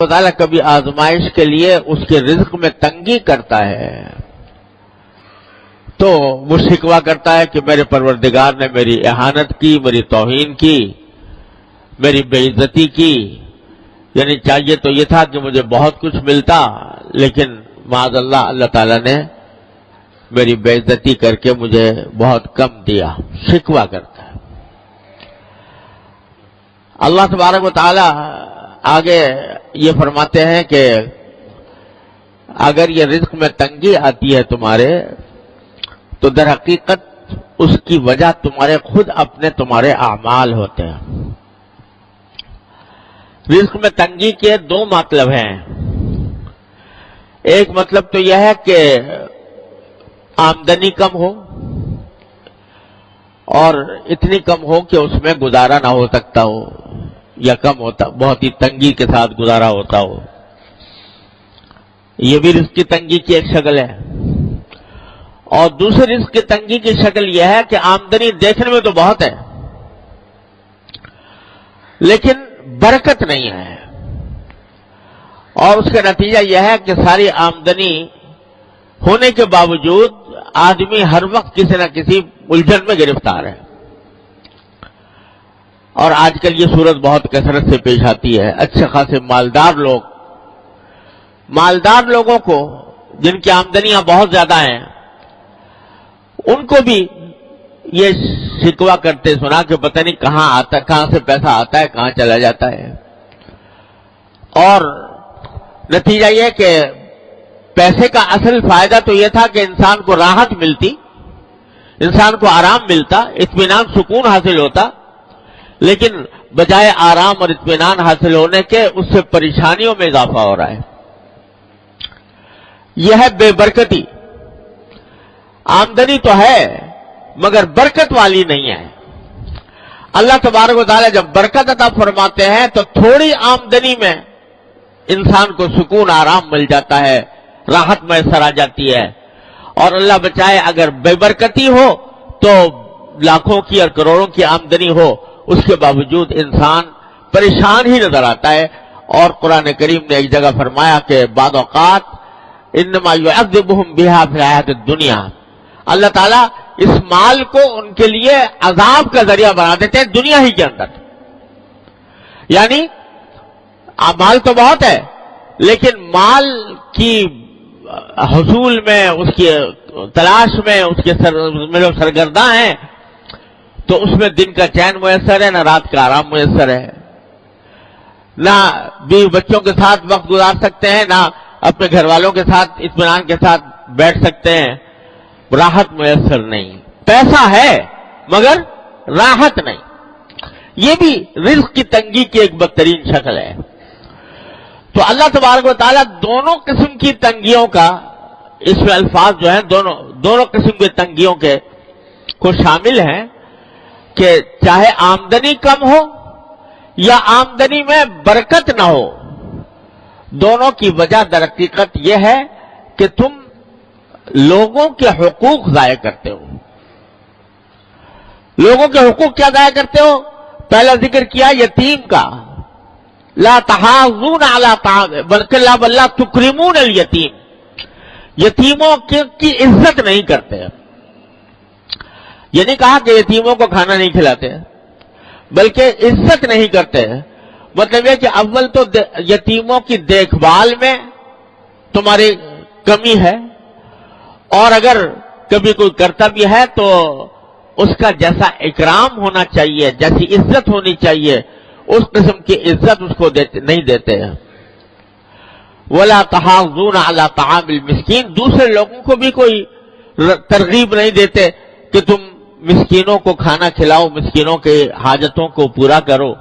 و تعالیٰ کبھی آزمائش کے لیے اس کے رزق میں تنگی کرتا ہے تو وہ شکوہ کرتا ہے کہ میرے پروردگار نے میری اہانت کی، میری توہین کی، میری بے عزتی کی، یعنی چاہیے تو یہ تھا کہ مجھے بہت کچھ ملتا، لیکن معاذ اللہ اللہ تعالیٰ نے میری بے عزتی کر کے مجھے بہت کم دیا، شکوہ کرتا ہے۔ اللہ تبارک و تعالیٰ آگے یہ فرماتے ہیں کہ اگر یہ رزق میں تنگی آتی ہے تمہارے تو در حقیقت اس کی وجہ تمہارے خود اپنے تمہارے اعمال ہوتے ہیں۔ رزق میں تنگی کے دو مطلب ہیں۔ ایک مطلب تو یہ ہے کہ آمدنی کم ہو اور اتنی کم ہو کہ اس میں گزارا نہ ہو سکتا ہو، یا کم ہوتا، بہت ہی تنگی کے ساتھ گزارا ہوتا ہو، یہ بھی رزق کی تنگی کی ایک شکل ہے۔ اور دوسری رزق کی تنگی کی شکل یہ ہے کہ آمدنی دیکھنے میں تو بہت ہے لیکن برکت نہیں ہے، اور اس کا نتیجہ یہ ہے کہ ساری آمدنی ہونے کے باوجود آدمی ہر وقت کسی نہ کسی الجھن میں گرفتار ہے۔ اور آج کل یہ صورت بہت کثرت سے پیش آتی ہے۔ اچھے خاصے مالدار لوگوں کو جن کی آمدنیاں بہت زیادہ ہیں، ان کو بھی یہ شکوہ کرتے سنا کہ پتہ نہیں کہاں سے پیسہ آتا ہے، کہاں چلا جاتا ہے، اور نتیجہ یہ کہ پیسے کا اصل فائدہ تو یہ تھا کہ انسان کو راحت ملتی، انسان کو آرام ملتا، اطمینان سکون حاصل ہوتا، لیکن بجائے آرام اور اطمینان حاصل ہونے کے اس سے پریشانیوں میں اضافہ ہو رہا ہے۔ یہ ہے بے برکتی۔ آمدنی تو ہے مگر برکت والی نہیں ہے۔ اللہ تبارک و تعالیٰ جب برکت عطا فرماتے ہیں تو تھوڑی آمدنی میں انسان کو سکون آرام مل جاتا ہے، راحت میسر آ جاتی ہے، اور اللہ بچائے اگر بے برکتی ہو تو لاکھوں کی اور کروڑوں کی آمدنی ہو، اس کے باوجود انسان پریشان ہی نظر آتا ہے۔ اور قرآن کریم نے ایک جگہ فرمایا کہ بعض اوقات انما یعذبہم بہا فی الحیاۃ الدنیا، اللہ تعالیٰ اس مال کو ان کے لیے عذاب کا ذریعہ بنا دیتے ہیں دنیا ہی کے اندر۔ یعنی مال تو بہت ہے لیکن مال کی حصول میں، اس کی تلاش میں، اس کے جو سرگرداں ہیں، تو اس میں دن کا چین میسر ہے، نہ رات کا آرام میسر ہے، نہ بیوی بچوں کے ساتھ وقت گزار سکتے ہیں، نہ اپنے گھر والوں کے ساتھ اطمینان کے ساتھ بیٹھ سکتے ہیں، راحت میسر نہیں۔ پیسہ ہے مگر راحت نہیں، یہ بھی رزق کی تنگی کی ایک بدترین شکل ہے۔ تو اللہ تبارک و تعالیٰ دونوں قسم کی تنگیوں کا، اس میں الفاظ جو ہیں دونوں قسم کی تنگیوں کے کو شامل ہیں کہ چاہے آمدنی کم ہو یا آمدنی میں برکت نہ ہو، دونوں کی وجہ در حقیقت یہ ہے کہ تم لوگوں کے حقوق ضائع کرتے ہو۔ لوگوں کے حقوق کیا ضائع کرتے ہو؟ پہلا ذکر کیا یتیم کا، لا تحاضون علی طعام بلکہ لا تکرمون الیتیم، یتیموں کی عزت نہیں کرتے۔ یہ نہیں کہا کہ یتیموں کو کھانا نہیں کھلاتے، بلکہ عزت نہیں کرتے۔ مطلب یہ کہ اول تو یتیموں کی دیکھ بھال میں تمہاری کمی ہے، اور اگر کبھی کوئی کرتا بھی ہے تو اس کا جیسا اکرام ہونا چاہیے، جیسی عزت ہونی چاہیے، اس قسم کی عزت اس کو نہیں دیتے ہیں۔ وَلَا تَحَاضُّونَ عَلَىٰ طَعَامِ الْمِسْكِينِ، دوسرے لوگوں کو بھی کوئی ترغیب نہیں دیتے کہ تم مسکینوں کو کھانا کھلاؤ، مسکینوں کے حاجتوں کو پورا کرو۔